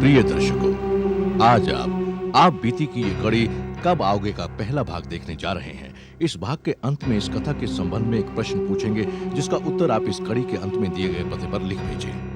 प्रिय दर्शकों, आज आप बीती की ये कड़ी कब आओगे का पहला भाग देखने जा रहे हैं। इस भाग के अंत में इस कथा के संबंध में एक प्रश्न पूछेंगे, जिसका उत्तर आप इस कड़ी के अंत में दिए गए पते पर लिख भेजें।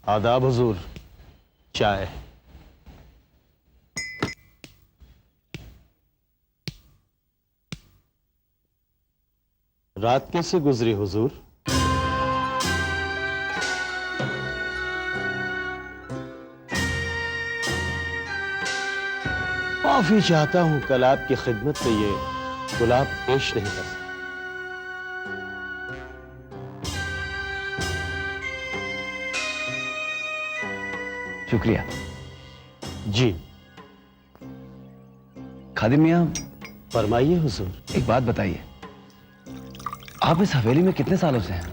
आदाब हुजूर, चाय। रात कैसे गुजरी हुजूर? माफी चाहता हूं, कल आपकी खिदमत में ये गुलाब पेश नहीं कर सकता। शुक्रिया। जी खादिम मियां, फरमाइए हुजूर। एक बात बताइए, आप इस हवेली में कितने सालों से हैं?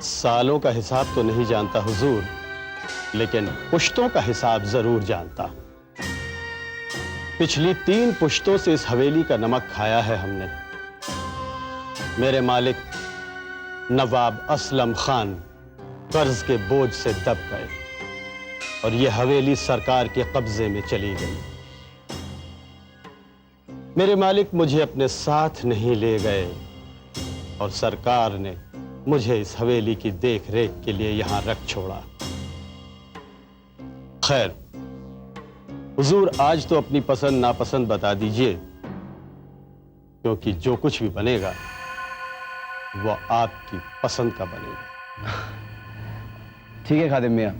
सालों का हिसाब तो नहीं जानता हुजूर, लेकिन पुश्तों का हिसाब जरूर जानता। पिछली 3 पुश्तों से इस हवेली का नमक खाया है हमने। मेरे मालिक नवाब असलम खान कर्ज के बोझ से दब गए और यह हवेली सरकार के कब्जे में चली गई। मेरे मालिक मुझे अपने साथ नहीं ले गए और सरकार ने मुझे इस हवेली की देख रेख के लिए यहां रख छोड़ा। खैर हुजूर, आज तो अपनी पसंद नापसंद बता दीजिए, क्योंकि जो कुछ भी बनेगा वो आपकी पसंद का बनेगा। ठीक है खादिम मियां,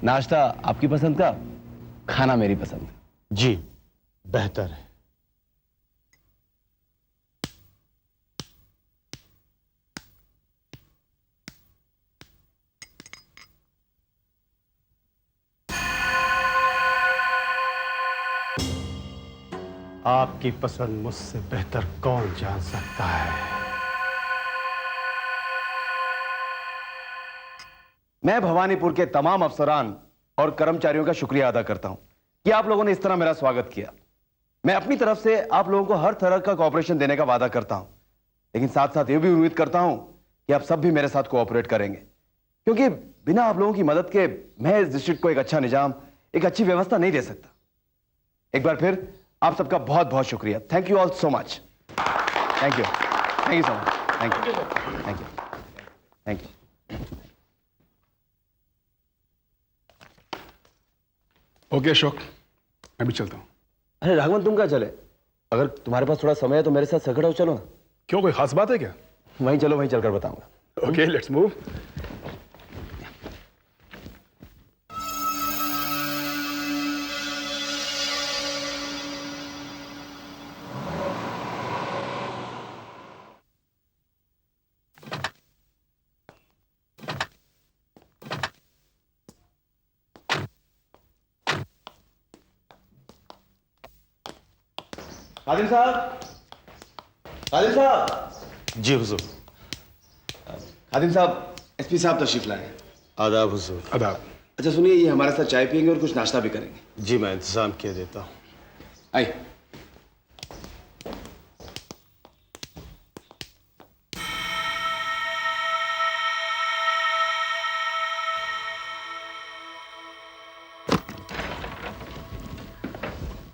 नाश्ता आपकी पसंद का, खाना मेरी पसंद। जी बेहतर है। आपकी पसंद मुझसे बेहतर कौन जान सकता है? मैं भवानीपुर के तमाम अफसरान और कर्मचारियों का शुक्रिया अदा करता हूं कि आप लोगों ने इस तरह मेरा स्वागत किया। मैं अपनी तरफ से आप लोगों को हर तरह का कोऑपरेशन देने का वादा करता हूं, लेकिन साथ साथ यह भी उम्मीद करता हूं कि आप सब भी मेरे साथ कोऑपरेट करेंगे, क्योंकि बिना आप लोगों की मदद के मैं इस डिस्ट्रिक्ट को एक अच्छा निजाम, एक अच्छी व्यवस्था नहीं दे सकता। एक बार फिर आप सबका बहुत बहुत शुक्रिया। Thank you all so much. Thank you so much. Thank you thank you thank you. Okay Ashok, मैं भी चलता हूँ। अरे राघवन, तुम क्या चले? अगर तुम्हारे पास थोड़ा समय है तो मेरे साथ सखड़ो चलो ना। क्यों, कोई खास बात है क्या? वहीं चलो, वहीं चलकर बताऊंगा। Okay, let's move. खादिम साहब, खादिम साहब। जी हुजूर। खादिम साहब, एसपी साहब तशरीफ लाए हैं। आदाब हुजूर। आदाब। अच्छा सुनिए, ये हमारे साथ चाय पियेंगे और कुछ नाश्ता भी करेंगे। जी मैं इंतजाम किए देता हूं। आइए।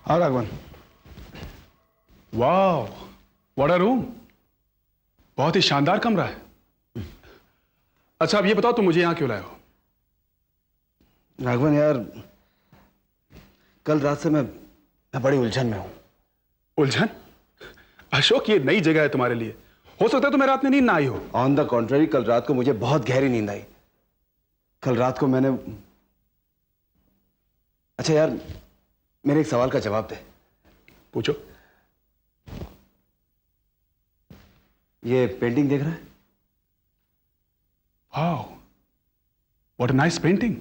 हाँ राघवन। वाह, व्हाट अ रूम, बहुत ही शानदार कमरा है। अच्छा अब ये बताओ, तुम मुझे यहां क्यों लाए हो? राघवन यार, कल रात से मैं बड़ी उलझन में हूं। उलझन? अशोक, ये नई जगह है तुम्हारे लिए हो सकता है तुम्हें रात में नींद ना आई हो। ऑन द कॉन्ट्ररी, कल रात को मुझे बहुत गहरी नींद आई। कल रात को मैंने... अच्छा यार, मेरे एक सवाल का जवाब दे। पूछो। ये पेंटिंग देख रहा है? Wow, what a nice painting.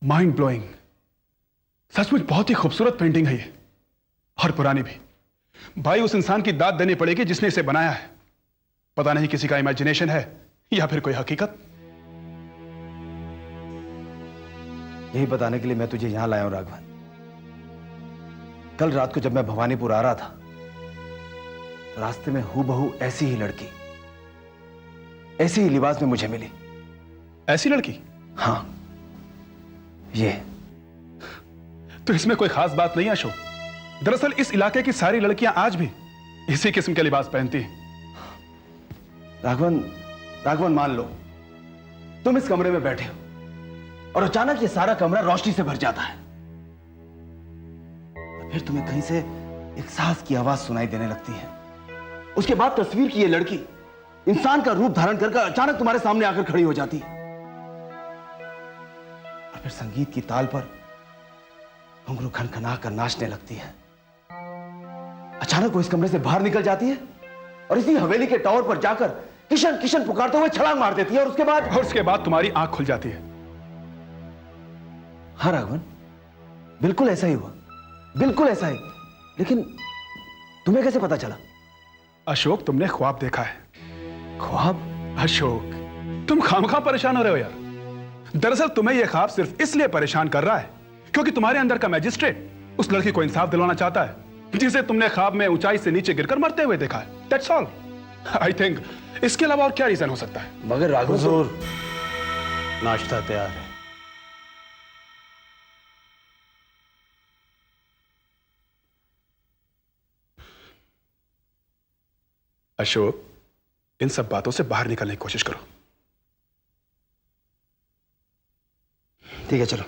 Mind blowing. सचमुच बहुत ही खूबसूरत पेंटिंग है ये, और पुरानी भी। भाई, उस इंसान की दाद देनी पड़ेगी जिसने इसे बनाया है। पता नहीं किसी का इमेजिनेशन है या फिर कोई हकीकत। यही बताने के लिए मैं तुझे यहां लाया हूं राघवन। कल रात को जब मैं भवानीपुर आ रहा था, तो रास्ते में हूबहू ऐसी ही लड़की, ऐसी ही लिबास में मुझे मिली। ऐसी लड़की? हाँ, ये। तो इसमें कोई खास बात नहीं है अशोक। दरअसल इस इलाके की सारी लड़कियां आज भी इसी किस्म के लिबास पहनती हैं। राघवन, मान लो तुम इस कमरे में बैठे हो और अचानक ये सारा कमरा रोशनी से भर जाता है। फिर तुम्हें कहीं से एक सांस की आवाज सुनाई देने लगती है। उसके बाद तस्वीर की ये लड़की इंसान का रूप धारण करके अचानक तुम्हारे सामने आकर खड़ी हो जाती है, और फिर संगीत की ताल पर घुंघरू खनखना कर नाचने लगती है। अचानक वो इस कमरे से बाहर निकल जाती है और इसी हवेली के टावर पर जाकर किशन किशन पुकारते हुए छलांग मार देती है, और उसके बाद तुम्हारी आंख खुल जाती है। हाँ राघवन, बिल्कुल ऐसा ही हुआ, बिल्कुल ऐसा ही। लेकिन तुम्हें कैसे पता चला? अशोक, तुमने ख्वाब देखा है। ख्वाब? अशोक, तुम खामखा परेशान हो रहे हो यार। दरअसल तुम्हें यह ख्वाब सिर्फ इसलिए परेशान कर रहा है क्योंकि तुम्हारे अंदर का मैजिस्ट्रेट उस लड़की को इंसाफ दिलवाना चाहता है जिसे तुमने ख्वाब में ऊंचाई से नीचे गिरकर मरते हुए देखा है। That's all. आई थिंक इसके अलावा और क्या रीजन हो सकता है? मगर राघवन, हुजूर, नाश्ता तैयार है। अशोक, इन सब बातों से बाहर निकलने की कोशिश करो। ठीक है, चलो।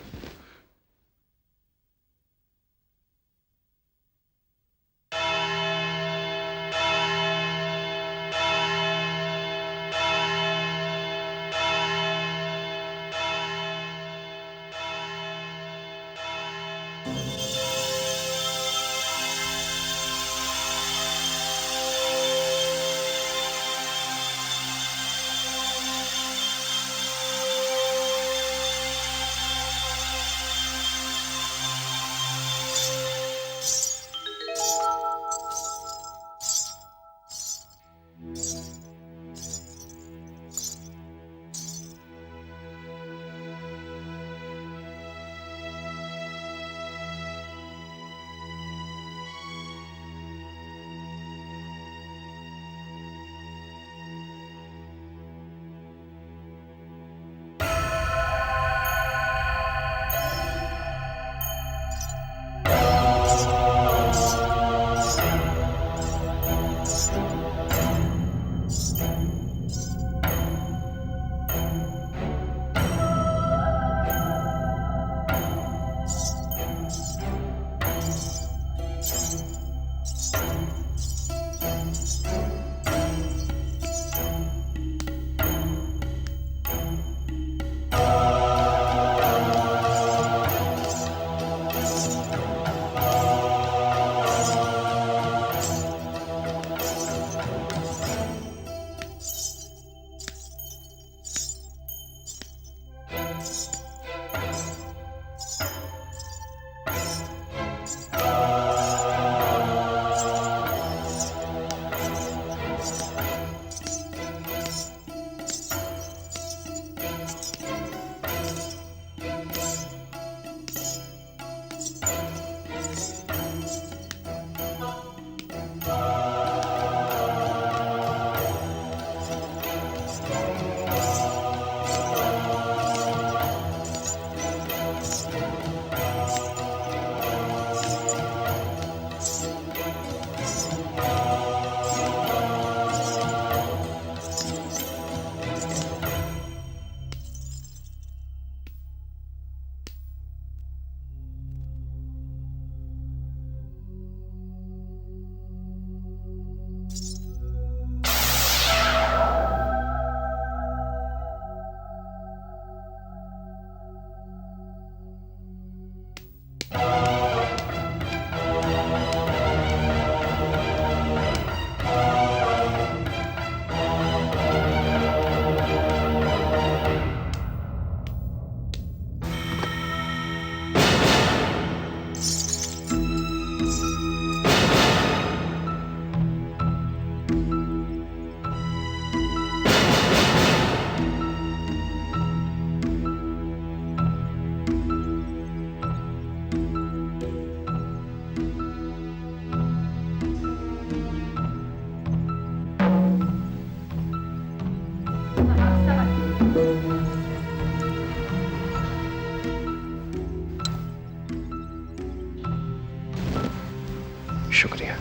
शुक्रिया।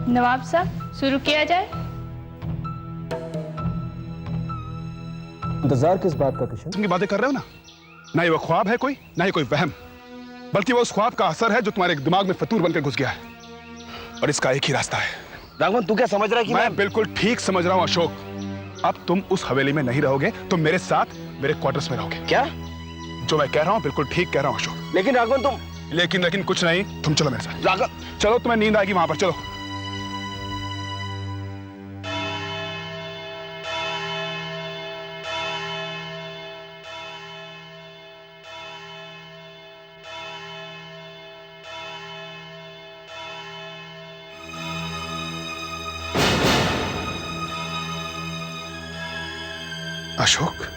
नवाब साहब, शुरू किया जाए। इंतजार किस बात का किशन? तुम की बातें कर रहे हो ना, ना ये वो ख्वाब है कोई, ना ही कोई वहम, बल्कि वो उस ख्वाब का असर है जो तुम्हारे दिमाग में फतूर बनकर घुस गया है। और इसका एक ही रास्ता है। राघवन, तू क्या समझ रहा है कि मैं बिल्कुल ठीक समझ रहा हूं अशोक। अब तुम उस हवेली में नहीं रहोगे, तुम मेरे साथ मेरे क्वार्टर्स में रहोगे। क्या? जो मैं कह रहा हूं बिल्कुल ठीक कह रहा हूं अशोक। लेकिन राघवन तुम... लेकिन कुछ नहीं, तुम चलो मेरे साथ। राघवन, चलो, तुम्हें नींद आएगी वहां पर, चलो। अशोक,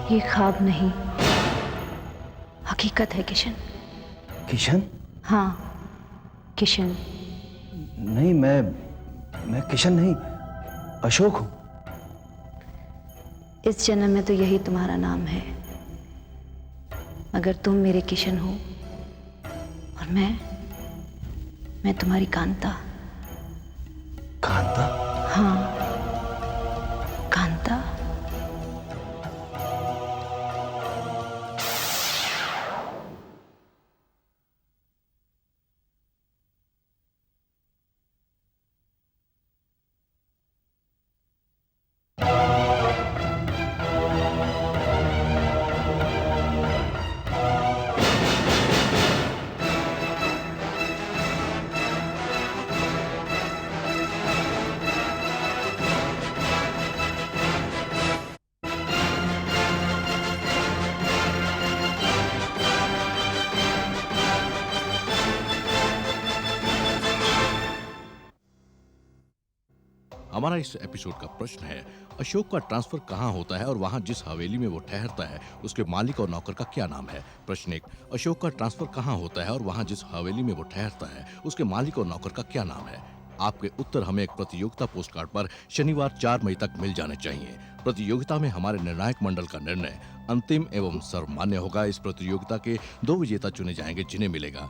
ये ख्वाब नहीं, हकीकत है किशन। किशन? हाँ, किशन। नहीं, मैं किशन नहीं, अशोक हूं। इस जन्म में तो यही तुम्हारा नाम है, मगर तुम मेरे किशन हो और मैं तुम्हारी कांता। कांता? हाँ, कांता। हमारा इस एपिसोड का प्रश्न है, अशोक का ट्रांसफर कहां होता है और वहां जिस हवेली में वो ठहरता है उसके मालिक और नौकर का क्या नाम है? प्रश्न 1, अशोक का ट्रांसफर कहां होता है और वहां जिस हवेली में वो ठहरता है उसके मालिक और नौकर का क्या नाम है? आपके उत्तर हमें एक प्रतियोगिता पोस्ट कार्ड पर शनिवार 4 मई तक मिल जाने चाहिए। प्रतियोगिता में हमारे निर्णायक मंडल का निर्णय अंतिम एवं सर्वमान्य होगा। इस प्रतियोगिता के 2 विजेता चुने जाएंगे जिन्हें मिलेगा